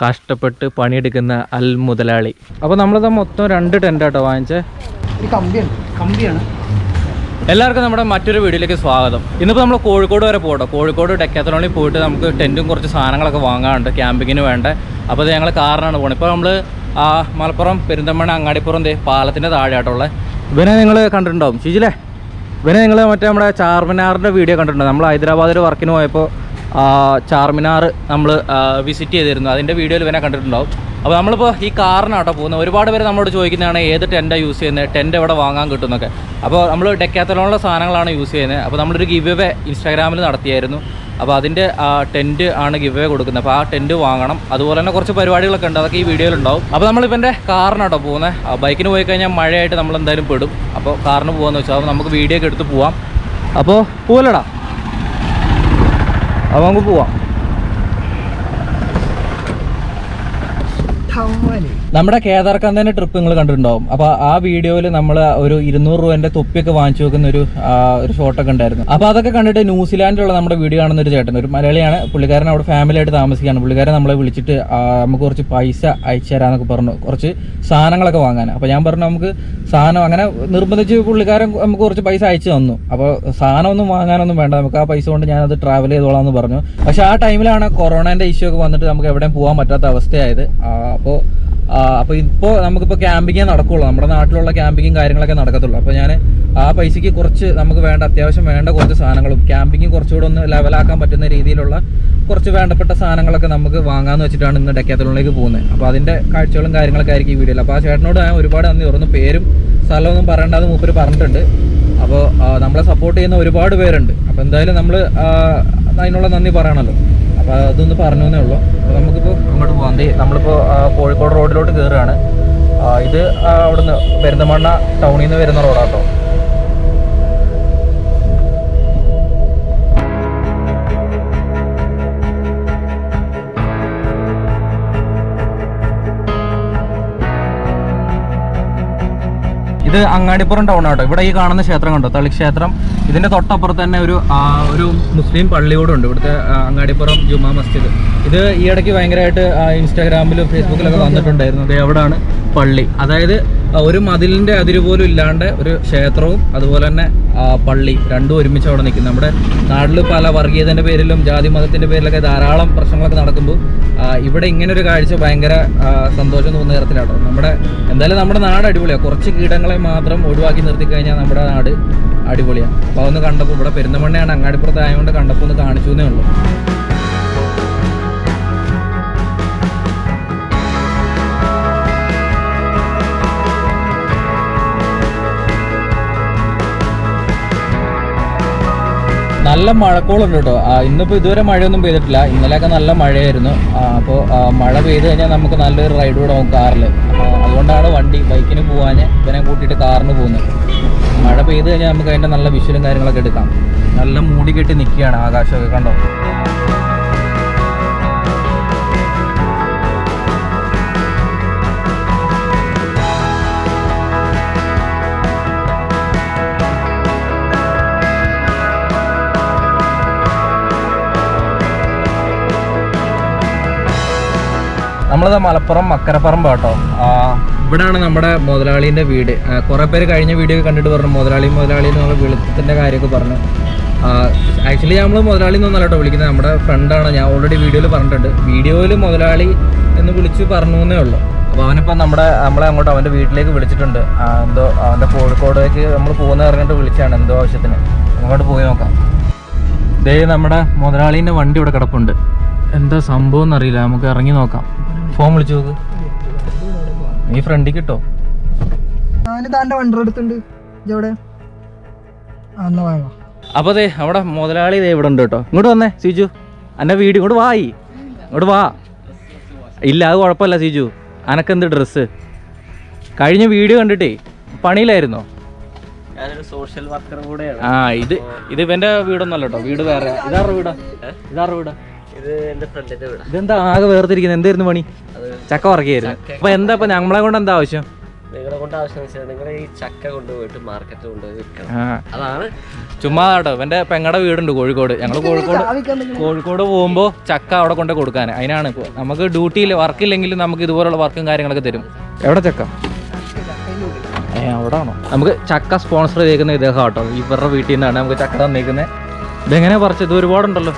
കഷ്ടപ്പെട്ട് പണിയെടുക്കുന്ന അൽ മുതലാളി. അപ്പോൾ നമ്മളിത് മൊത്തം 2 ടെൻ്റ് ആട്ടോ വാങ്ങിച്ചേ. ഈ കമ്പിയാണ്. എല്ലാവർക്കും നമ്മുടെ മറ്റൊരു വീഡിയോയിലേക്ക് സ്വാഗതം. ഇന്നിപ്പോൾ നമ്മൾ കോഴിക്കോട് വരെ പോകട്ടോ. കോഴിക്കോട് ഡെക്കാത്തലോണിൽ പോയിട്ട് നമുക്ക് ടെൻറ്റും കുറച്ച് സാധനങ്ങളൊക്കെ വാങ്ങാറുണ്ട് ക്യാമ്പിങ്ങിന് വേണ്ട. അപ്പോൾ അത് ഞങ്ങൾ കാറിനാണ് പോകുന്നത്. ഇപ്പോൾ നമ്മൾ മലപ്പുറം പെരിന്തൽമണ്ണ അങ്ങാടിപ്പുറം പാലത്തിൻ്റെ താഴെയായിട്ടുള്ളത്. ഇവനെ നിങ്ങൾ കണ്ടിട്ടുണ്ടാവും ഷിജിലേ. ഇവനെ നിങ്ങൾ മറ്റേ നമ്മുടെ ചാർമിനാറിൻ്റെ വീഡിയോ കണ്ടിട്ടുണ്ടോ? നമ്മൾ ഹൈദരാബാദിൽ വർക്കിന് പോയപ്പോൾ ചാർമിനാർ നമ്മൾ വിസിറ്റ് ചെയ്തിരുന്നു. അതിൻ്റെ വീഡിയോയിൽ ഇവനെ കണ്ടിട്ടുണ്ടാവും. അപ്പോൾ നമ്മളിപ്പോൾ ഈ കാറിനാട്ടോ പോകുന്നത്. ഒരുപാട് പേര് നമ്മളോട് ചോദിക്കുന്നതാണ് ഏത് ടെൻറ്റാണ് യൂസ് ചെയ്യുന്നത്, ടെൻറ്റ് എവിടെ വാങ്ങാൻ കിട്ടുമെന്നൊക്കെ. അപ്പോൾ നമ്മൾ ഡെക്കാത്തലോണിലെ സാധനങ്ങളാണ് യൂസ് ചെയ്യുന്നത്. അപ്പോൾ നമ്മളൊരു ഗിവ് അവേ ഇൻസ്റ്റാഗ്രാമിൽ നടത്തിയായിരുന്നു. അപ്പോൾ അതിൻ്റെ ടെൻറ്റ് ആണ് ഗിവ് അവേ കൊടുക്കുന്നത്. അപ്പോൾ ആ ടെൻറ്റ് വാങ്ങണം. അതുപോലെ തന്നെ കുറച്ച് പരിപാടികളൊക്കെ ഉണ്ട്, അതൊക്കെ ഈ വീഡിയോയിലുണ്ടാവും. അപ്പോൾ നമ്മളിപ്പോൾ എൻ്റെ കാറിനാട്ടോ പോകുന്നത്. ബൈക്കിന് പോയി കഴിഞ്ഞാൽ മഴയായിട്ട് നമ്മൾ എന്തായാലും പെടും. അപ്പോൾ കാറിന് പോകാമെന്ന് വെച്ചാൽ അപ്പോൾ നമുക്ക് വീഡിയോ ഒക്കെ എടുത്ത് പോവാം. അപ്പോൾ പോവല്ലടാ, അപ്പോൾ നമുക്ക് പോവാം. നമ്മുടെ കേദാർകാന്തിൻ്റെ ട്രിപ്പ് നിങ്ങൾ കണ്ടിട്ടുണ്ടാവും. അപ്പോൾ ആ വീഡിയോയിൽ നമ്മൾ ഒരു 200 രൂപേൻ്റെ തൊപ്പിയൊക്കെ വാങ്ങിച്ചു വെക്കുന്ന ഒരു ഷോട്ടൊക്കെ ഉണ്ടായിരുന്നു. അപ്പോൾ അതൊക്കെ കണ്ടിട്ട് ന്യൂസിലാൻഡിലുള്ള നമ്മുടെ വീഡിയോ കാണുന്ന ഒരു ചേട്ടൻ, ഒരു മലയാളിയാണ്. പുള്ളിക്കാരൻ അവിടെ ഫാമിലി ആയിട്ട് താമസിക്കുകയാണ്. പുള്ളിക്കാരൻ നമ്മളെ വിളിച്ചിട്ട് നമുക്ക് കുറച്ച് പൈസ അയച്ചു തരാമെന്നൊക്കെ പറഞ്ഞു, കുറച്ച് സാധനങ്ങളൊക്കെ വാങ്ങാൻ. അപ്പോൾ ഞാൻ പറഞ്ഞു നമുക്ക് സാധനം അങ്ങനെ നിർബന്ധിച്ച് പുള്ളിക്കാരൻ നമുക്ക് കുറച്ച് പൈസ അയച്ചു തന്നു. അപ്പോൾ സാധനമൊന്നും വാങ്ങാനൊന്നും വേണ്ട, നമുക്ക് ആ പൈസ കൊണ്ട് ഞാനത് ട്രാവൽ ചെയ്തോളാം എന്ന് പറഞ്ഞു. പക്ഷേ ആ ടൈമിലാണ് കൊറോണേൻ്റെ ഇഷ്യൂ ഒക്കെ വന്നിട്ട് നമുക്ക് എവിടെയും പോകാൻ പറ്റാത്ത അവസ്ഥയായത്. അപ്പോൾ ഇപ്പോൾ നമുക്കിപ്പോൾ ക്യാമ്പിങ്ങേ നടക്കുള്ളൂ. നമ്മുടെ നാട്ടിലുള്ള ക്യാമ്പിങ്ങും കാര്യങ്ങളൊക്കെ നടക്കത്തുള്ളൂ. അപ്പോൾ ഞാൻ ആ പൈസയ്ക്ക് കുറച്ച് നമുക്ക് വേണ്ട, അത്യാവശ്യം വേണ്ട കുറച്ച് സാധനങ്ങളും ക്യാമ്പിങ് കുറച്ചുകൂടെ ഒന്ന് ലെവലാക്കാൻ പറ്റുന്ന രീതിയിലുള്ള കുറച്ച് വേണ്ടപ്പെട്ട സാധനങ്ങളൊക്കെ നമുക്ക് വാങ്ങാമെന്ന് വെച്ചിട്ടാണ് ഇന്ന് ഡെക്കാത്തലോണിലേക്ക് പോകുന്നത്. അപ്പോൾ അതിൻ്റെ കാഴ്ചകളും കാര്യങ്ങളൊക്കെ ആയിരിക്കും ഈ വീഡിയോയിൽ. അപ്പോൾ ആ ചേട്ടനോട് ഞാൻ ഒരുപാട് നന്ദി പറഞ്ഞു. പേരും സ്ഥലമൊന്നും പറയേണ്ടത് മൂപ്പര് പറഞ്ഞിട്ടുണ്ട്. അപ്പോൾ നമ്മളെ സപ്പോർട്ട് ചെയ്യുന്ന ഒരുപാട് പേരുണ്ട്. അപ്പോൾ എന്തായാലും നമ്മൾ അതിനുള്ള നന്ദി പറയണമല്ലോ. അപ്പോൾ അതൊന്ന് പറഞ്ഞു എന്നേ ഉള്ളൂ. അപ്പോൾ നമുക്കിപ്പോൾ അങ്ങോട്ട് പോകാം. നമ്മളിപ്പോൾ കോഴിക്കോട് റോഡിലോട്ട് കയറുകയാണ്. ഇത് അവിടുന്ന് പെരിന്തൽമണ്ണ ടൗണിൽ നിന്ന് വരുന്ന റോഡാട്ടോ. ഇത് അങ്ങാടിപ്പുറം ടൗൺ ആട്ടോ. ഇവിടെ ഈ കാണുന്ന ക്ഷേത്രം കണ്ടോ, തളിക്ഷേത്രം. ഇതിൻ്റെ തൊട്ടപ്പുറത്ത് തന്നെ ഒരു മുസ്ലിം പള്ളി കൂടെ ഉണ്ട്, ഇവിടുത്തെ അങ്ങാടിപ്പുറം ജുമാ മസ്ജിദ്. ഇത് ഈ ഇടയ്ക്ക് ഭയങ്കരമായിട്ട് ഇൻസ്റ്റാഗ്രാമിലും ഫേസ്ബുക്കിലൊക്കെ വന്നിട്ടുണ്ടായിരുന്നു. അത് എവിടെയാണ് പള്ളി, അതായത് ഒരു മതിലിൻ്റെ അതിര് പോലും ഇല്ലാണ്ട് ഒരു ക്ഷേത്രവും അതുപോലെ തന്നെ പള്ളി രണ്ടും ഒരുമിച്ച് അവിടെ നിൽക്കുന്നത്. നമ്മുടെ നാട്ടിൽ പല വർഗീയതൻ്റെ പേരിലും ജാതി മതത്തിൻ്റെ പേരിലൊക്കെ ധാരാളം പ്രശ്നങ്ങളൊക്കെ നടക്കുമ്പോൾ ഇവിടെ ഇങ്ങനൊരു കാഴ്ച ഭയങ്കര സന്തോഷം തോന്നുന്ന തരത്തിലാട്ടോ. എന്തായാലും നമ്മുടെ നാട് അടിപൊളിയാണ്. കുറച്ച് കീടങ്ങളെ മാത്രം ഒഴിവാക്കി നിർത്തി കഴിഞ്ഞാൽ നമ്മുടെ നാട് അടിപൊളിയാണ്. അപ്പോൾ അതൊന്ന് കണ്ടപ്പോൾ ഇവിടെ പെരിന്തൽമണ്ണയാണ്, അങ്ങാടിപ്പുറത്ത് ആയതുകൊണ്ട് കണ്ടപ്പോൾ ഒന്ന് കാണിച്ചു എന്നേ ഉള്ളൂ. നല്ല മഴക്കോളുണ്ട് കേട്ടോ. ഇന്നിപ്പോൾ ഇതുവരെ മഴയൊന്നും പെയ്തിട്ടില്ല. ഇന്നലെയൊക്കെ നല്ല മഴയായിരുന്നു. അപ്പോൾ മഴ പെയ്ത് കഴിഞ്ഞാൽ നമുക്ക് നല്ലൊരു റൈഡ് കൂടെ പോകും കാറിൽ. അതുകൊണ്ടാണ് ബൈക്കിന് പോകാൻ ഇവനെ കൂട്ടിയിട്ട് കാറിന് പോകുന്നത്. മഴ പെയ്ത് കഴിഞ്ഞാൽ നമുക്ക് അതിൻ്റെ നല്ല വിഷ്വലും കാര്യങ്ങളൊക്കെ എടുക്കാം. നല്ല മൂടി കെട്ടി നിൽക്കുകയാണ് ആകാശമൊക്കെ, കണ്ടോ. നമ്മളത് മലപ്പുറം മക്കരപ്പറമ്പ് കേട്ടോ. ഇവിടെയാണ് നമ്മുടെ മുതലാളീൻ്റെ വീട്. കുറേ പേര് കഴിഞ്ഞ വീഡിയോ കണ്ടിട്ട് പറഞ്ഞു മുതലാളി എന്നുള്ള വിളിച്ചതിൻ്റെ കാര്യമൊക്കെ പറഞ്ഞു. ആക്ച്വലി നമ്മൾ മുതലാളി എന്നൊന്നല്ല കേട്ടോ വിളിക്കുന്നത്, നമ്മുടെ ഫ്രണ്ടാണ്. ഞാൻ ഓൾറെഡി വീഡിയോയിൽ പറഞ്ഞിട്ടുണ്ട്. വീഡിയോയിൽ മുതലാളി എന്ന് വിളിച്ച് പറഞ്ഞു എന്നേ ഉള്ളൂ. അപ്പോൾ അവനിപ്പോൾ നമ്മളെ അങ്ങോട്ട് അവൻ്റെ വീട്ടിലേക്ക് വിളിച്ചിട്ടുണ്ട്. എന്തോ അവൻ്റെ കോഴിക്കോടേക്ക് നമ്മൾ പോകുന്ന ഇറങ്ങിയിട്ട് വിളിച്ചാണ് എന്തോ ആവശ്യത്തിന്. അങ്ങോട്ട് പോയി നോക്കാം. ദേ നമ്മുടെ മുതലാളീൻ്റെ വണ്ടി ഇവിടെ കിടപ്പുണ്ട്. എന്താ സംഭവം എന്നറിയില്ല, നമുക്ക് ഇറങ്ങി നോക്കാം. ഫോൺ വിളിച്ചു നോക്ക്, നീ ഫ്രണ്ടിൽ കിട്ടോ. അപ്പോൾ അതെ അവിടെ മുതലാളി ഇവിടെ ഉണ്ട് കേട്ടോ. ഇങ്ങോട്ട് വന്നേ സിജു, എൻ്റെ വീട് ഇങ്ങോട്ട് ഇങ്ങോട്ട് വാ. ഇല്ല അത് കുഴപ്പമില്ല സിജു, അനക്കെന്ത് ഡ്രസ്സ്. കഴിഞ്ഞ വീഡിയോ കണ്ടിട്ടേ പണിയിലായിരുന്നോ? സോഷ്യൽ വർക്കർ കൂടെയാണ്. ഇത് ഇവൻ്റെ വീടൊന്നും അല്ല കേട്ടോ, വീട് വേറെ. ഇതാരുടെ വീടാ? ഇതെന്താ ആകെ വേർതിരിക്കുന്നത്? എന്തായിരുന്നു പണി? ചക്ക വറക്കിയായിരുന്നു. അപ്പൊ എന്താ ഇപ്പൊ നമ്മളെ കൊണ്ട് എന്താ ആവശ്യം? നിങ്ങളെ കൊണ്ട് ആവശ്യം വെച്ചാൽ നിങ്ങൾ ഈ ചക്ക കൊണ്ടുപോയിട്ട് മാർക്കറ്റ് കൊണ്ടുപോയി വിൽക്കണം. അതാണ് ചുമ്മാ കേട്ടോ. ഇവന്റെ പെങ്ങടെ വീടുണ്ട് കോഴിക്കോട്. ഞങ്ങൾ കോഴിക്കോട് പോകുമ്പോൾ ചക്ക അവിടെ കൊണ്ട് കൊടുക്കാൻ. അതിനാണ് ഇപ്പോൾ നമുക്ക് ഡ്യൂട്ടിയിൽ വർക്കില്ലെങ്കിലും നമുക്ക് ഇതുപോലുള്ള വർക്കും കാര്യങ്ങളൊക്കെ തരും. എവിടെ ചക്ക? അവിടെ ആണോ? നമുക്ക് ചക്ക സ്പോൺസർ ചെയ്തേക്കുന്ന ഇദ്ദേഹം കേട്ടോ. ഇവരുടെ വീട്ടിൽ നിന്നാണ് നമുക്ക് ചക്ക തന്നേക്കുന്നത്. ഇതെങ്ങനെയാ പറിച്ചത്? ഇത് ഒരുപാടുണ്ടല്ലോ.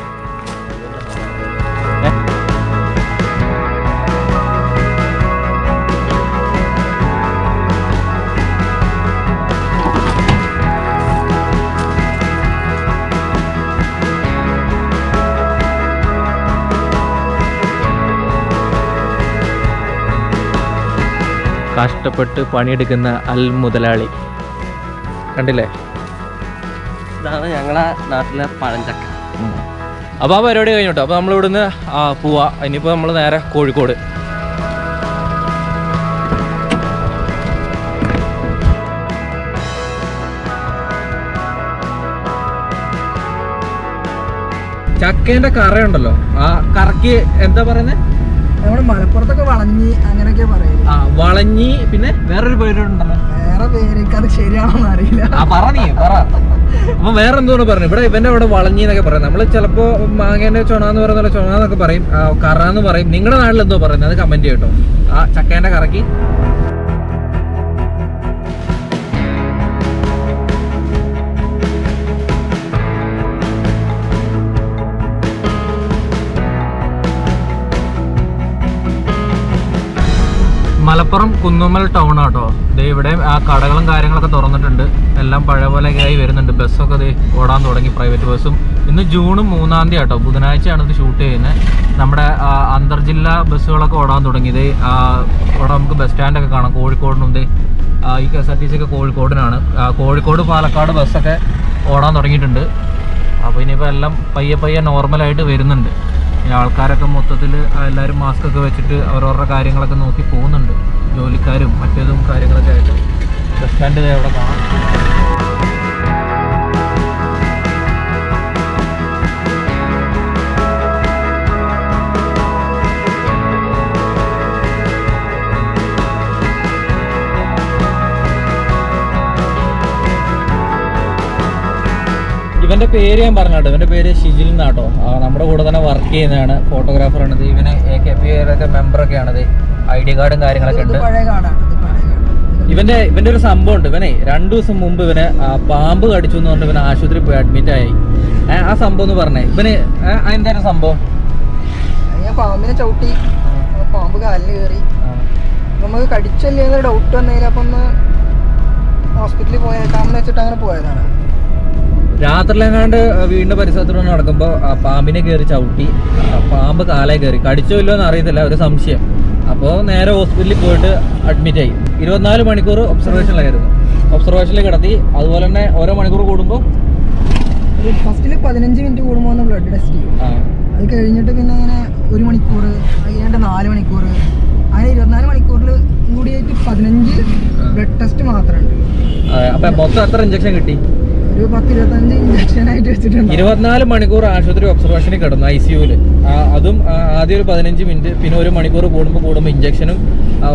കഷ്ടപ്പെട്ട് പണിയെടുക്കുന്ന അൽ മുതലാളി കണ്ടില്ലേ? ഇതാണ് ഞങ്ങളെ നാട്ടിലെ പഴഞ്ചക്ക. അപ്പോൾ ആ പരിപാടി കഴിഞ്ഞോട്ടോ. അപ്പോൾ നമ്മളിവിടുന്ന് പോവാ. ഇനിയിപ്പോൾ നമ്മൾ നേരെ കോഴിക്കോട്. ചക്കേന്റെ കറയുണ്ടല്ലോ, ആ കറക്ക് എന്താ പറയുന്നത്? നമ്മുടെ മലപ്പുറത്തൊക്കെ വളഞ്ഞി അങ്ങനെയൊക്കെ പറയും. വളഞ്ഞി. പിന്നെ വേറൊരു പേരുണ്ടല്ലോ, വേറെ പേര് അത് ശരിയാണോന്ന് അറിയില്ല. പറ. അപ്പൊ വേറെ എന്തോന്ന് പറഞ്ഞു. ഇവിടെ ഇവന്റെ ഇവിടെ വളഞ്ഞി എന്നൊക്കെ പറയും. നമ്മള് ചിലപ്പോ മാങ്ങേന്റെ ചൊണാന്ന് പറയുന്ന ചൊണാന്നൊക്കെ പറയും, കറ എന്ന് പറയും. നിങ്ങളുടെ നാട്ടിൽ എന്തോ പറയുന്നത് അത് കമന്റ് ചെയ്യട്ടോ. ആ ചക്കേന്റെ കറക്കി മലപ്പുറം കുന്നുമ്മൽ ടൗൺ ആട്ടോ. ദേ ഇവിടെ ആ കടകളും കാര്യങ്ങളൊക്കെ തുറന്നിട്ടുണ്ട്. എല്ലാം പഴയ പോലെയൊക്കെ ആയി വരുന്നുണ്ട്. ബസ്സൊക്കെ ദേ ഓടാൻ തുടങ്ങി, പ്രൈവറ്റ് ബസ്സും. ഇന്ന് ജൂൺ 3 ആട്ടോ, ബുധനാഴ്ചയാണ് ഇത് ഷൂട്ട് ചെയ്യുന്നത്. നമ്മുടെ അന്തർജില്ലാ ബസ്സുകളൊക്കെ ഓടാൻ തുടങ്ങി. ഇതേ ഇവിടെ നമുക്ക് ബസ് സ്റ്റാൻഡൊക്കെ കാണാം. കോഴിക്കോടിനും ദേ ഈ KSRTC ഒക്കെ കോഴിക്കോടിനാണ്. കോഴിക്കോട് പാലക്കാട് ബസ്സൊക്കെ ഓടാൻ തുടങ്ങിയിട്ടുണ്ട്. അപ്പോൾ ഇനിയിപ്പോൾ എല്ലാം പയ്യെ നോർമലായിട്ട് വരുന്നുണ്ട്. ആൾക്കാരൊക്കെ മൊത്തത്തിൽ എല്ലാവരും മാസ്ക് ഒക്കെ വെച്ചിട്ട് അവരവരുടെ കാര്യങ്ങളൊക്കെ നോക്കി പോകുന്നുണ്ട്. ജോലിക്കാരും മറ്റേതും കാര്യങ്ങളൊക്കെ ആയിട്ട്. ബസ് സ്റ്റാൻഡ് അവിടെ കാണാം. ഇവന്റെ പേര് ഞാൻ പറഞ്ഞാട്ടോ. ഇവന്റെ പേര് ഷിജിൽ എന്നാട്ടോ. നമ്മുടെ കൂടെ തന്നെ വർക്ക് ചെയ്യുന്നതാണ്, ഫോട്ടോഗ്രാഫറാണിത്. ഇവന് AKP ഒക്കെ മെമ്പറൊക്കെയാണിത്. ID കാർഡും കാര്യങ്ങളൊക്കെ ഉണ്ട്. ഇവന്റെ ഒരു സംഭവം ഉണ്ട്. ഇവനെ 2 ദിവസം മുമ്പ് ഇവന് പാമ്പ് കടിച്ചു എന്ന് പറഞ്ഞിട്ട് ഇവന് ആശുപത്രി പോയി അഡ്മിറ്റ് ആയി. ആ സംഭവം എന്ന് പറഞ്ഞേ. ഇവന് എന്തായാലും സംഭവം പാമ്പിനെ ചവിട്ടി, പാമ്പ് കാലിൽ കയറി. നമുക്ക് കടിച്ചല്ലേ ഡൗട്ട് വന്നതിൽ അപ്പം ഒന്ന് ഹോസ്പിറ്റലിൽ പോയേക്കാമെന്ന് വെച്ചിട്ട് അങ്ങനെ പോയതാണ്. രാത്രിയിലെങ്ങാണ്ട് വീടിന്റെ പരിസരത്തോടെ നടക്കുമ്പോൾ പാമ്പിനെ കയറി ചവിട്ടി. പാമ്പ് കാലേ കയറി. കടിച്ചോ ഇല്ലോ എന്ന് അറിയത്തില്ല, ഒരു സംശയം. അപ്പോൾ നേരെ ഹോസ്പിറ്റലിൽ പോയിട്ട് അഡ്മിറ്റ് ആയി. 24 മണിക്കൂർ ഒബ്സർവേഷനിലായിരുന്നു. ഒബ്സർവേഷനിൽ കിടത്തി. അതുപോലെ തന്നെ ഓരോ മണിക്കൂർ കൂടുമ്പോൾ ഫസ്റ്റിൽ 15 മിനിറ്റ് കൂടുമ്പോൾ ഒന്ന് ബ്ലഡ് ടെസ്റ്റ് ചെയ്യും. അത് കഴിഞ്ഞിട്ട് പിന്നെ അങ്ങനെ 1 മണിക്കൂർ, അത് കഴിഞ്ഞിട്ട് 4 മണിക്കൂർ, അങ്ങനെ 24 മണിക്കൂറിൽ കൂടിയായിട്ട് 15 ബ്ലഡ് ടെസ്റ്റ് മാത്രമുണ്ട്. അപ്പൊ മൊത്തം എത്ര ഇഞ്ചക്ഷൻ കിട്ടി? ഒരു 10-25 ഇഞ്ചക്ഷൻ ആയിട്ട് വെച്ചിട്ടുണ്ട്. 24 മണിക്കൂർ ആശുപത്രി ഒബ്സർവേഷനിൽ കിടന്നു, ICUവിൽ. അതും ആദ്യം ഒരു 15 മിനിറ്റ്, പിന്നെ 1 മണിക്കൂർ കൂടുമ്പോൾ ഇഞ്ചക്ഷനും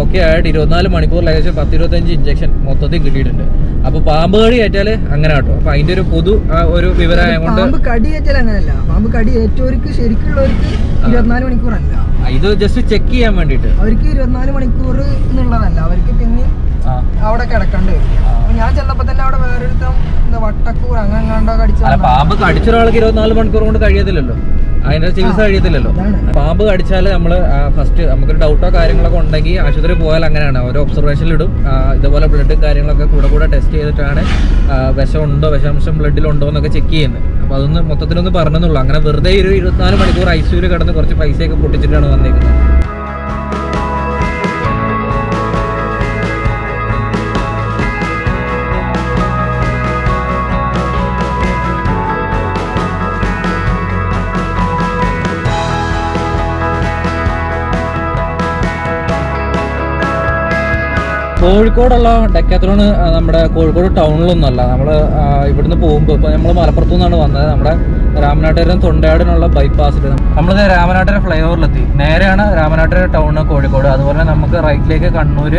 ഒക്കെ ആയിട്ട് 24 മണിക്കൂറിൽ ഏകദേശം 10-25 ഇഞ്ചക്ഷൻ മൊത്തത്തിൽ കിട്ടിയിട്ടുണ്ട്. അപ്പൊ പാമ്പ് കടി ഏറ്റാൽ അങ്ങനെ കേട്ടോ. അപ്പൊ അതിന്റെ ഒരു പൊതു ഒരു വിവരമായതുകൊണ്ട് പാമ്പ് കടി ഏറ്റാൽ അങ്ങനെയല്ല. പാമ്പ് കടി ഏറ്റവർക്ക് ശരിക്കുള്ളവർക്ക് 24 മണിക്കൂർ അല്ല. ഇത് ജസ്റ്റ് ചെക്ക് ചെയ്യാൻ വേണ്ടിട്ട് അവർക്ക് 24 മണിക്കൂർ എന്നുള്ളതല്ല. അവർക്ക് പിന്നെ അവിടെ കിടക്കേണ്ടി വരും. ഞാൻ ചെന്നപ്പോ തന്നെ അവിടെ വേറൊരുത്തം വട്ടക്കൂർ അങ്ങാണ്ടോ കടിച്ച. പാമ്പ് കടിച്ച ഒരാൾക്ക് 24 മണിക്കൂർ കൊണ്ട് കഴിയത്തില്ലല്ലോ, അതിന്റെ ചികിത്സ കഴിയത്തില്ലല്ലോ. പാമ്പ് കടിച്ചാൽ നമ്മൾ ഫസ്റ്റ് നമുക്കൊരു ഡൗട്ടോ കാര്യങ്ങളൊക്കെ ഉണ്ടെങ്കിൽ ആശുപത്രി പോയാൽ അങ്ങനെയാണ്. ഓരോ ഒബ്സർവേഷനിലിടും. ഇതുപോലെ ബ്ലഡും കാര്യങ്ങളൊക്കെ കൂടെ ടെസ്റ്റ് ചെയ്തിട്ടാണ് വിഷമുണ്ടോ, വിഷാംശം ബ്ലഡിലുണ്ടോ എന്നൊക്കെ ചെക്ക് ചെയ്യുന്നത്. അപ്പോൾ അതൊന്ന് മൊത്തത്തിലൊന്ന് പറഞ്ഞെന്നുള്ളൂ. അങ്ങനെ വെറുതെ ഒരു 24 മണിക്കൂർ ICUവിൽ കിടന്ന് കുറച്ച് പൈസയൊക്കെ പൊട്ടിച്ചിട്ടാണ് വന്നേക്കുന്നത്. കോഴിക്കോടുള്ള ഡെക്കാത്ലോൺ നമ്മുടെ കോഴിക്കോട് ടൗണിലൊന്നുമല്ല. നമ്മൾ ഇവിടുന്ന് പോകുമ്പോൾ ഇപ്പോൾ നമ്മൾ മലപ്പുറത്തു നിന്നാണ് വന്നത്. നമ്മുടെ രാമനാട്ടുകര തൊണ്ടയാടിനുള്ള ബൈപ്പാസിൽ നമ്മളിത് രാമനാട്ടുകര ഫ്ലൈ ഓവറിലെത്തി. നേരെയാണ് രാമനാട്ടുകര ടൗണ് കോഴിക്കോട്. അതുപോലെ നമുക്ക് റൈറ്റിലേക്ക് കണ്ണൂർ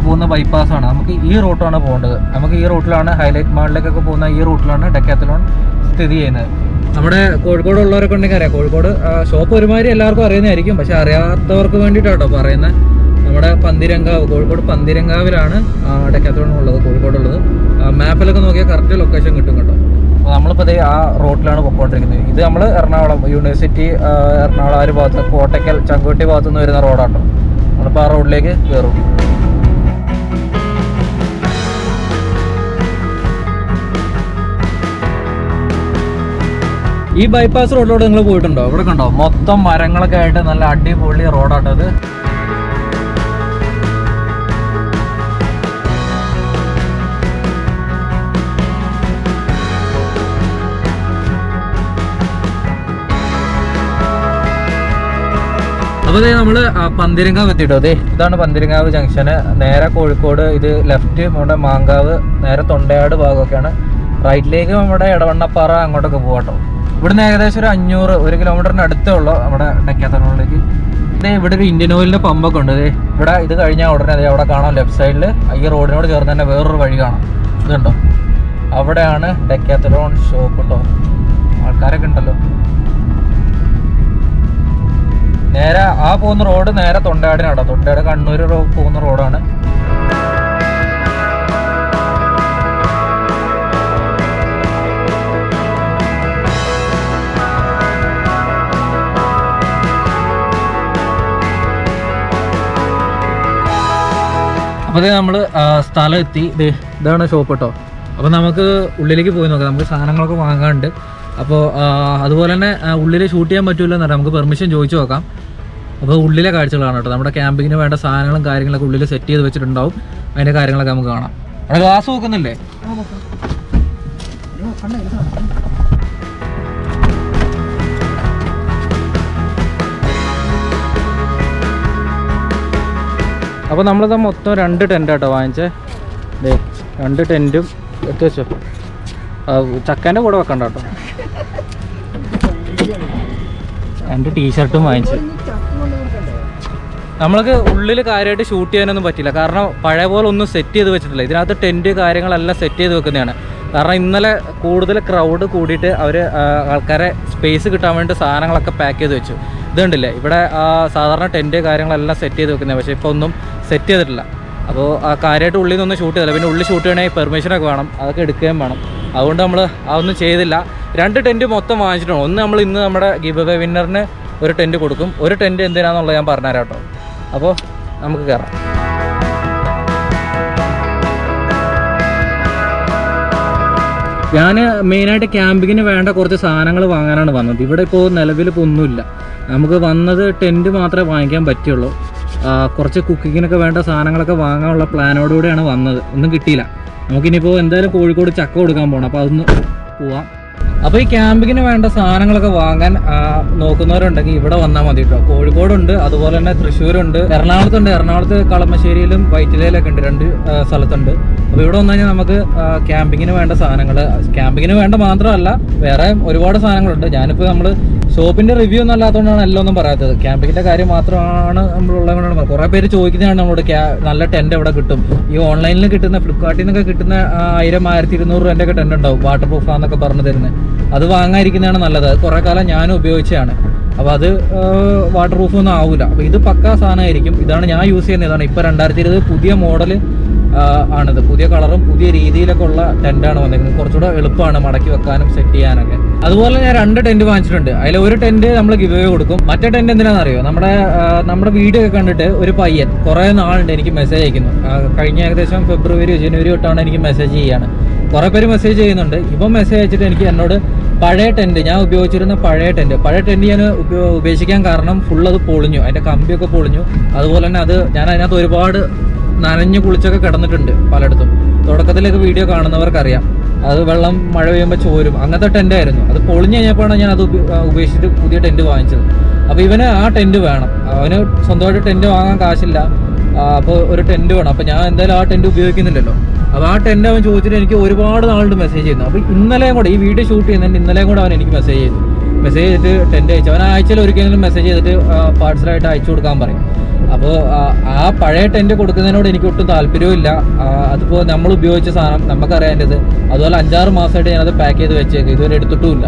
പോകുന്ന ബൈപ്പാസാണ്. നമുക്ക് ഈ റൂട്ടാണ് പോകേണ്ടത്. നമുക്ക് ഈ റൂട്ടിലാണ് ഹൈലൈറ്റ് മാളിലേക്കൊക്കെ പോകുന്ന ഈ റൂട്ടിലാണ് ഡെക്കാത്ലോൺ സ്ഥിതി ചെയ്യുന്നത്. നമ്മുടെ കോഴിക്കോടുള്ളവരൊക്കെ ഉണ്ടെങ്കിൽ അറിയാം. കോഴിക്കോട് ഷോപ്പ് ഒരുമാതിരി എല്ലാവർക്കും അറിയുന്നതായിരിക്കും, പക്ഷെ അറിയാത്തവർക്ക് വേണ്ടിയിട്ടാട്ടോ പറയുന്നത്. നമ്മുടെ പന്തിരങ്കാവ്, കോഴിക്കോട് പന്തിരങ്കാവിലാണ് ഡെക്കാത്ലോൺ ഉള്ളത്, കോഴിക്കോടുള്ളത്. മാപ്പിലൊക്കെ നോക്കിയാൽ കറക്റ്റ് ലൊക്കേഷൻ കിട്ടും കേട്ടോ. അപ്പോൾ നമ്മളിപ്പോൾ അതേ ആ റോട്ടിലാണ് പൊയ്ക്കൊണ്ടിരിക്കുന്നത്. ഇത് നമ്മൾ എറണാകുളം യൂണിവേഴ്സിറ്റി, എറണാകുളം ആ ഒരു ഭാഗത്ത്, കോട്ടയ്ക്കൽ ചങ്കുവെട്ടി ഭാഗത്തു നിന്ന് വരുന്ന റോഡാട്ടോ. നമ്മളിപ്പോൾ ആ റോഡിലേക്ക് കയറും. ഈ ബൈപ്പാസ് റോഡിലൂടെ നിങ്ങൾ പോയിട്ടുണ്ടോ? ഇവിടെ കണ്ടോ മൊത്തം മരങ്ങളൊക്കെ ആയിട്ട് നല്ല അടിപൊളി റോഡാട്ടോ അത്. അപ്പോൾ നമ്മൾ പന്തിരങ്കാവ് എത്തിയിട്ടോ. അതെ ഇതാണ് പന്തിരങ്കാവ് ജംഗ്ഷന്. നേരെ കോഴിക്കോട്, ഇത് ലെഫ്റ്റ് നമ്മുടെ മാങ്കാവ്, നേരെ തൊണ്ടയാട് ഭാഗമൊക്കെയാണ്. റൈറ്റിലേക്ക് നമ്മുടെ ഇടവണ്ണപ്പാറ അങ്ങോട്ടൊക്കെ പോകട്ടോ. ഇവിടുന്ന് ഏകദേശം ഒരു 1 കിലോമീറ്ററിന് അടുത്തേ ഉള്ളൂ നമ്മുടെ ഡെക്കാത്ലോണിലേക്ക്. ഇതേ ഇവിടെ ഒരു ഇന്ത്യൻ ഓയിലിൻ്റെ പമ്പൊക്കെ ഉണ്ട്. അതെ ഇവിടെ ഇത് കഴിഞ്ഞാൽ ഉടനെ അതെ അവിടെ കാണാം ലെഫ്റ്റ് സൈഡിൽ ഈ റോഡിനോട് ചേർന്ന് തന്നെ വേറൊരു വഴി കാണാം. ഇതുണ്ടോ, അവിടെയാണ് ഡെക്കാത്ലോൺ ഷോപ്പ് കേട്ടോ. ആൾക്കാരൊക്കെ ഉണ്ടല്ലോ. നേരെ ആ പോകുന്ന റോഡ് നേരെ തൊണ്ടയാടിനാട്ടോ. തൊണ്ടയാട് കണ്ണൂർ പോകുന്ന റോഡാണ്. അപ്പോൾ നമ്മൾ സ്ഥലം എത്തി. ഇതാണ് ഷോപ്പ് കേട്ടോ. അപ്പോൾ നമുക്ക് ഉള്ളിലേക്ക് പോയി നോക്കാം. നമുക്ക് സാധനങ്ങളൊക്കെ വാങ്ങാനുണ്ട്. അപ്പോൾ അതുപോലെ തന്നെ ഉള്ളിൽ ഷൂട്ട് ചെയ്യാൻ പറ്റില്ല എന്നറിയാം. നമുക്ക് പെർമിഷൻ ചോദിച്ചു നോക്കാം. അപ്പോൾ ഉള്ളിലെ കാഴ്ചകളാണ് കേട്ടോ. നമ്മുടെ ക്യാമ്പിങ്ങിന് വേണ്ട സാധനങ്ങളും കാര്യങ്ങളൊക്കെ ഉള്ളിൽ സെറ്റ് ചെയ്ത് വെച്ചിട്ടുണ്ടാവും. അതിൻ്റെ കാര്യങ്ങളൊക്കെ നമുക്ക് കാണാം. അവിടെ ഗ്ലാസ് നോക്കുന്നില്ലേ? അപ്പോൾ നമ്മളിത് മൊത്തം 2 ടെൻ്റ് കേട്ടോ വാങ്ങിച്ചേ. 2 ടെൻറ്റും എടുത്ത് വെച്ചോ. ചക്കേൻ്റെ കൂടെ വെക്കണ്ട കേട്ടോ. 2 ടീഷർട്ടും വാങ്ങിച്ചു. നമ്മൾക്ക് ഉള്ളിൽ കാര്യമായിട്ട് ഷൂട്ട് ചെയ്യാനൊന്നും പറ്റില്ല. കാരണം പഴയ പോലെ ഒന്നും സെറ്റ് ചെയ്ത് വെച്ചിട്ടില്ല. ഇതിനകത്ത് ടെൻറ്റ് കാര്യങ്ങളെല്ലാം സെറ്റ് ചെയ്ത് വെക്കുന്നതാണ്. കാരണം ഇന്നലെ കൂടുതൽ ക്രൗഡ് കൂടിയിട്ട് അവർ ആൾക്കാരെ സ്പേസ് കിട്ടാൻ വേണ്ടി സാധനങ്ങളൊക്കെ പാക്ക് ചെയ്ത് വെച്ചു. ഇതുണ്ടല്ലേ ഇവിടെ സാധാരണ ടെൻറ്റ് കാര്യങ്ങളെല്ലാം സെറ്റ് ചെയ്ത് വെക്കുന്നത്. പക്ഷേ ഇപ്പോൾ ഒന്നും സെറ്റ് ചെയ്തിട്ടില്ല. അപ്പോൾ കാര്യമായിട്ട് ഉള്ളിൽ നിന്നൊന്നും ഷൂട്ട് ചെയ്തില്ല. പിന്നെ ഉള്ളിൽ ഷൂട്ട് ചെയ്യണമെങ്കിൽ പെർമിഷനൊക്കെ വേണം, അതൊക്കെ എടുക്കുകയും വേണം. അതുകൊണ്ട് നമ്മൾ അതൊന്നും ചെയ്തില്ല. 2 ടെൻറ്റ് മൊത്തം വാങ്ങിച്ചിട്ടുണ്ട്. ഒന്ന് നമ്മൾ ഇന്ന് നമ്മുടെ ഗിവ് അവേ വിന്നറിന് ഒരു ടെൻറ്റ് കൊടുക്കും. ഒരു ടെൻറ്റ് എന്തിനാണെന്നുള്ളത് ഞാൻ പറഞ്ഞുതരാം കേട്ടോ. അപ്പോൾ നമുക്ക് കയറാം. ഞാൻ മെയിനായിട്ട് ക്യാമ്പിങ്ങിന് വേണ്ട കുറച്ച് സാധനങ്ങൾ വാങ്ങാനാണ് വന്നത്. ഇവിടെ ഇപ്പോൾ നിലവിലിപ്പോൾ ഒന്നുമില്ല. നമുക്ക് വന്നത് ടെൻറ്റ് മാത്രമേ വാങ്ങിക്കാൻ പറ്റുള്ളൂ. കുറച്ച് കുക്കിങ്ങിനൊക്കെ വേണ്ട സാധനങ്ങളൊക്കെ വാങ്ങാനുള്ള പ്ലാനോടുകൂടിയാണ് വന്നത്. ഒന്നും കിട്ടിയില്ല. നമുക്കിനിയിപ്പോൾ എന്തായാലും കോഴിക്കോട് ചക്ക കൊടുക്കാൻ പോകണം. അപ്പോൾ അതൊന്ന് പോവാം. അപ്പോൾ ഈ ക്യാമ്പിങ്ങിന് വേണ്ട സാധനങ്ങളൊക്കെ വാങ്ങാൻ നോക്കുന്നവരുണ്ടെങ്കിൽ ഇവിടെ വന്നാൽ മതി കേട്ടോ. കോഴിക്കോടുണ്ട്, അതുപോലെ തന്നെ തൃശ്ശൂരുണ്ട്, എറണാകുളത്തുണ്ട്. എറണാകുളത്ത് കളമശ്ശേരിയിലും വൈറ്റിലയിലൊക്കെ ഉണ്ട്. 2 സ്ഥലത്തുണ്ട്. അപ്പോൾ ഇവിടെ വന്നു കഴിഞ്ഞാൽ നമുക്ക് ക്യാമ്പിങ്ങിന് വേണ്ട സാധനങ്ങൾ, ക്യാമ്പിങ്ങിന് വേണ്ട മാത്രമല്ല വേറെ ഒരുപാട് സാധനങ്ങളുണ്ട്. ഞാനിപ്പോൾ നമ്മൾ ഷോപ്പിൻ്റെ റിവ്യൂ ഒന്നും അല്ലാത്തതുകൊണ്ടാണ് എല്ലാം ഒന്നും പറയാത്തത്. ക്യാമ്പിങ്ങിൻ്റെ കാര്യം മാത്രമാണ് നമ്മളുള്ളതുകൊണ്ടാണ്. കുറേ പേര് ചോദിക്കുന്നതാണ് നമ്മളോട് നല്ല ടെൻറ്റ് എവിടെ കിട്ടും. ഈ ഓൺലൈനിൽ കിട്ടുന്ന ഫ്ലിപ്കാർട്ടിൽ നിന്നൊക്കെ കിട്ടുന്ന 1000-1200 രൂപേൻ്റെയൊക്കെ ടെൻറ്റ് ഉണ്ടാവും, വാട്ടർ പ്രൂഫാന്നൊക്കെ പറഞ്ഞു തരുന്നത്. അത് വാങ്ങാതിരിക്കുന്നതാണ് നല്ലത്. അത് കുറേ കാലം ഞാനും ഉപയോഗിച്ചതാണ്. അപ്പോൾ അത് വാട്ടർ പ്രൂഫൊന്നും ആവില്ല. അപ്പോൾ ഇത് പക്കാ സാധനമായിരിക്കും. ഇതാണ് ഞാൻ യൂസ് ചെയ്യുന്നത്. ഇതാണ് ഇപ്പോൾ 2020 പുതിയ മോഡൽ ആണിത്. പുതിയ കളറും പുതിയ രീതിയിലൊക്കെ ഉള്ള ടെൻറ്റാണ് വന്നിരിക്കുന്നത്. കുറച്ചുകൂടെ എളുപ്പമാണ് മടക്കി വെക്കാനും സെറ്റ് ചെയ്യാനൊക്കെ. അതുപോലെ ഞാൻ 2 ടെൻറ്റ് വാങ്ങിച്ചിട്ടുണ്ട്. അതിൽ ഒരു ടെൻറ്റ് നമ്മൾ ഗിവ് അവേ കൊടുക്കും. മറ്റേ ടെൻറ്റ് എന്തിനാണെന്നറിയോ? നമ്മുടെ വീഡിയോ ഒക്കെ കണ്ടിട്ട് ഒരു പയ്യൻ കുറേ നാളുണ്ട് എനിക്ക് മെസ്സേജ് അയക്കുന്നു. കഴിഞ്ഞ ഏകദേശം ഫെബ്രുവരി ജനുവരി തൊട്ടാണ് എനിക്ക് മെസ്സേജ് ചെയ്യാണ്. കുറേ പേര് മെസ്സേജ് ചെയ്യുന്നുണ്ട്. ഇപ്പം മെസ്സേജ് അയച്ചിട്ട് എനിക്ക് എന്നോട് പഴയ ടെൻറ്റ്, ഞാൻ ഉപയോഗിച്ചിരുന്ന പഴയ ടെൻറ്റ് ഞാൻ ഉപേക്ഷിക്കാൻ കാരണം ഫുൾ അത് പൊളിഞ്ഞു. അതിൻ്റെ കമ്പിയൊക്കെ പൊളിഞ്ഞു. അതുപോലെ തന്നെ ഞാൻ അതിനകത്ത് ഒരുപാട് നനഞ്ഞ് കുളിച്ചൊക്കെ കിടന്നിട്ടുണ്ട് പലയിടത്തും. തുടക്കത്തിലൊക്കെ വീഡിയോ കാണുന്നവർക്കറിയാം. അത് വെള്ളം മഴ പെയ്യുമ്പോൾ ചോരും. അങ്ങനത്തെ ടെൻറ്റായിരുന്നു. അത് പൊളിഞ്ഞ് കഴിഞ്ഞപ്പോഴാണ് ഞാൻ അത് ഉപേക്ഷിച്ചിട്ട് പുതിയ ടെൻറ്റ് വാങ്ങിച്ചത്. അപ്പോൾ ഇവന് ആ ടെൻറ്റ് വേണം. അവന് സ്വന്തമായിട്ട് ടെൻറ്റ് വാങ്ങാൻ കാശില്ല. അപ്പോൾ ഒരു ടെൻറ്റ് വേണം. അപ്പോൾ ഞാൻ എന്തായാലും ആ ടെൻറ്റ് ഉപയോഗിക്കുന്നില്ലല്ലോ. അപ്പോൾ ആ ടെൻറ്റ് അവൻ ചോദിച്ചിട്ട് എനിക്ക് ഒരുപാട് നാളുണ്ട് മെസ്സേജ് ചെയ്യുന്നു. അപ്പോൾ ഇന്നലെയും കൂടെ ഈ വീഡിയോ ഷൂട്ട് ചെയ്യുന്നതിന് ഇന്നലെയും കൂടെ അവൻ എനിക്ക് മെസ്സേജ് ചെയ്തിട്ട് ടെൻറ്റ് അയച്ചു. അവൻ ആഴ്ചയിൽ ഒരിക്കലും മെസ്സേജ് ചെയ്തിട്ട് പാർസലായിട്ട് അയച്ചു കൊടുക്കാൻ പറയും. അപ്പോൾ ആ പഴയ ടെൻറ്റ് കൊടുക്കുന്നതിനോട് എനിക്ക് ഒട്ടും താല്പര്യവും. അതിപ്പോൾ നമ്മൾ ഉപയോഗിച്ച സാധനം നമുക്കറിയാൻ്റെത്. അതുപോലെ 5-6 മാസമായിട്ട് ഞാനത് പാക്ക് ചെയ്ത് വെച്ചേക്ക്, ഇതുവരെ എടുത്തിട്ടുമില്ല.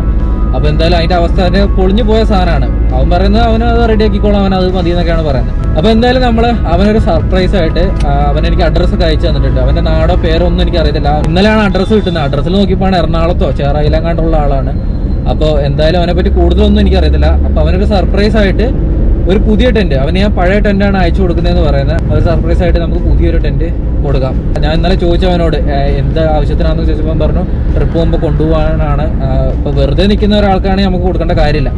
അപ്പോൾ എന്തായാലും അതിൻ്റെ അവസ്ഥ അതിന് പൊളിഞ്ഞു പോയ സാധനമാണ്. അവൻ പറയുന്നത് അവന് അത് റെഡി ആക്കിക്കോളാം, അവൻ അത് മതി എന്നൊക്കെയാണ് പറയുന്നത്. അപ്പോൾ എന്തായാലും നമ്മൾ അവനൊരു സർപ്രൈസ് ആയിട്ട് അവനെനിക്ക് അഡ്രസ്സൊക്കെ അയച്ചു തന്നിട്ടുണ്ട്. അവൻ്റെ നാടോ പേരോ ഒന്നും എനിക്ക് അറിയത്തില്ല. ഇന്നലെയാണ് അഡ്രസ്സ് കിട്ടുന്നത്. അഡ്രസ്സിൽ നോക്കിയപ്പോൾ എറണാകുളത്തോ ചേറായിലെങ്ങാണ്ടുള്ള ആളാണ്. അപ്പോൾ എന്തായാലും അവനെപ്പറ്റി കൂടുതലൊന്നും എനിക്കറിയത്തില്ല. അപ്പോൾ അവനൊരു സർപ്രൈസ് ആയിട്ട് ഒരു പുതിയ ടെൻറ്റ്, അവന് ഞാൻ പഴയ ടെൻറ്റാണ് അയച്ചു കൊടുക്കുന്നതെന്ന് പറയുന്നത്. ഒരു സർപ്രൈസ് ആയിട്ട് നമുക്ക് പുതിയൊരു ടെൻറ്റ് കൊടുക്കാം. ഞാൻ ഇന്നലെ ചോദിച്ചവനോട് എന്ത് ആവശ്യത്തിനാണെന്ന് ചോദിച്ചപ്പോൾ പറഞ്ഞു ട്രിപ്പ് പോകുമ്പോൾ കൊണ്ടുപോകാനാണ്. ഇപ്പോൾ വെറുതെ നിൽക്കുന്ന ഒരാൾക്കാണെങ്കിൽ നമുക്ക് കൊടുക്കേണ്ട കാര്യമില്ല.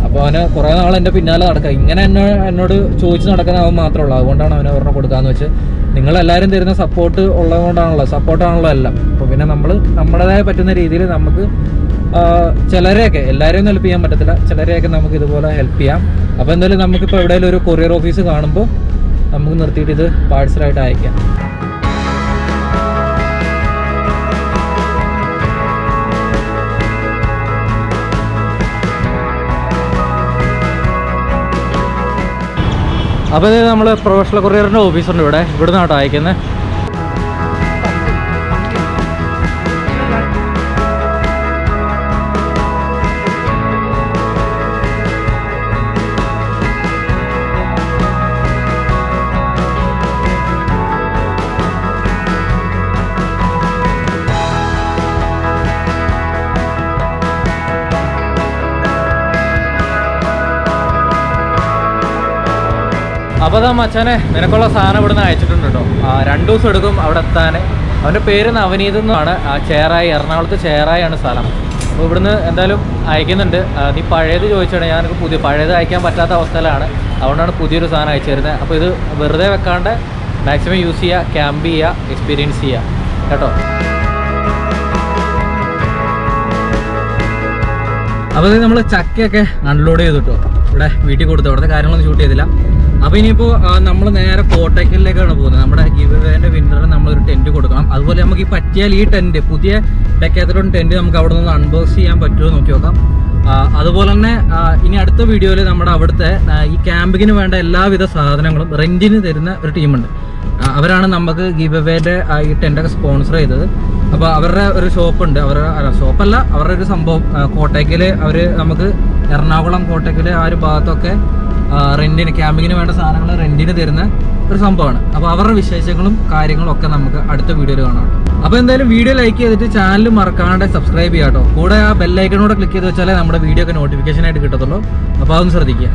അപ്പോൾ അവന് കുറേ നാൾ എൻ്റെ പിന്നാലെ നടക്കുക. ഇങ്ങനെ എന്നോട് ചോദിച്ച് നടക്കുന്ന അവൻ മാത്രമേ ഉള്ളൂ. അതുകൊണ്ടാണ് അവനെ ഒരെണ്ണം കൊടുക്കാമെന്ന് വെച്ച്. നിങ്ങളെല്ലാവരും തരുന്ന സപ്പോർട്ട് സപ്പോർട്ടാണല്ലോ എല്ലാം. അപ്പോൾ പിന്നെ നമ്മൾ നമ്മുടേതായ പറ്റുന്ന രീതിയിൽ നമുക്ക് ചിലരെയൊക്കെ, എല്ലാവരെയും ഹെൽപ്പ് ചെയ്യാൻ പറ്റത്തില്ല, ചിലരെയൊക്കെ നമുക്ക് ഇതുപോലെ ഹെൽപ്പ് ചെയ്യാം. അപ്പോൾ എന്തായാലും നമുക്കിപ്പോൾ എവിടെയെങ്കിലും ഒരു കൊറിയർ ഓഫീസ് കാണുമ്പോൾ നമുക്ക് നിർത്തിയിട്ട് ഇത് പാഴ്സലായിട്ട് അയക്കാം. അപ്പോൾ ഇത് നമ്മൾ പ്രൊഫഷണൽ കൊറിയറിൻ്റെ ഓഫീസുണ്ട് ഇവിടെ നിന്നാട്ടോ അയക്കുന്നത്. അപ്പോൾ അതാ മച്ചാനെ, നിനക്കുള്ള സാധനം ഇവിടെ നിന്ന് അയച്ചിട്ടുണ്ട് കേട്ടോ. 2 ദിവസം എടുക്കും അവിടെ എത്താൻ. അവൻ്റെ പേര് നവനീത് എന്നാണ്. ചേറായി, എറണാകുളത്ത് ചേറായാണ് സ്ഥലം. അപ്പോൾ ഇവിടുന്ന് എന്തായാലും അയക്കുന്നുണ്ട്. നീ പഴയത് ചോദിച്ചാണ്, ഞാൻ പഴയത് അയക്കാൻ പറ്റാത്ത അവസ്ഥയിലാണ്. അതുകൊണ്ടാണ് പുതിയൊരു സാധനം അയച്ചു തരുന്നത്. അപ്പോൾ ഇത് വെറുതെ വെക്കാണ്ട് മാക്സിമം യൂസ് ചെയ്യുക, ക്യാമ്പ് ചെയ്യുക, എക്സ്പീരിയൻസ് ചെയ്യുക കേട്ടോ. അപ്പോൾ ഇത് നമ്മൾ ചക്കയൊക്കെ അൺലോഡ് ചെയ്തിട്ടോ ഇവിടെ വീട്ടിൽ കൊടുത്തു. അവിടുത്തെ കാര്യങ്ങളൊന്നും ഷൂട്ട് ചെയ്തില്ല. അപ്പോൾ ഇനിയിപ്പോൾ നമ്മൾ നേരെ കോട്ടയ്ക്കലിലേക്കാണ് പോകുന്നത്. നമ്മുടെ ഗിവ്അവേൻ്റെ വിന്നറിന് നമ്മളൊരു ടെൻറ്റ് കൊടുക്കണം. അതുപോലെ നമുക്ക് ഈ പറ്റിയാൽ ഈ ടെൻറ്റ്, പുതിയ ഡെക്കാത്ലോൺ ടെൻറ്റ് നമുക്ക് അവിടെ നിന്ന് അൺബോക്സ് ചെയ്യാൻ പറ്റുമോ നോക്കി നോക്കാം. അതുപോലെ തന്നെ ഇനി അടുത്ത വീഡിയോയിൽ നമ്മുടെ അവിടുത്തെ ഈ ക്യാമ്പിങ്ങിന് വേണ്ട എല്ലാവിധ സാധനങ്ങളും റെൻറ്റിന് തരുന്ന ഒരു ടീമുണ്ട്. അവരാണ് നമുക്ക് ഗിവ്അവേൻ്റെ ഈ ടെൻറ്റൊക്കെ സ്പോൺസർ ചെയ്തത്. അപ്പോൾ അവരുടെ ഒരു ഷോപ്പുണ്ട്. ഷോപ്പല്ല, അവരുടെ ഒരു സംഭവം കോട്ടയ്ക്കൽ. അവർ നമുക്ക് എറണാകുളം കോട്ടയ്ക്കൽ ആ ഒരു ഭാഗത്തൊക്കെ റെൻറ്റിന്, ക്യാമ്പിങ്ങിന് വേണ്ട സാധനങ്ങൾ റെൻറ്റിന് തരുന്ന ഒരു സംഭവമാണ്. അപ്പോൾ അവരുടെ വിശേഷങ്ങളും കാര്യങ്ങളും ഒക്കെ നമുക്ക് അടുത്ത വീഡിയോയിൽ കാണാം. അപ്പോൾ എന്തായാലും വീഡിയോ ലൈക്ക് ചെയ്തിട്ട് ചാനൽ മറക്കാണ്ട് സബ്സ്ക്രൈബ് ചെയ്യാം കേട്ടോ. കൂടെ ആ ബെല്ലൈക്കണോടെ ക്ലിക്ക് ചെയ്ത് വെച്ചാലേ നമ്മുടെ വീഡിയോ ഒക്കെ നോട്ടിഫിക്കേഷൻ ആയിട്ട് കിട്ടത്തുള്ളൂ. അപ്പോൾ അതൊന്ന് ശ്രദ്ധിക്കുക.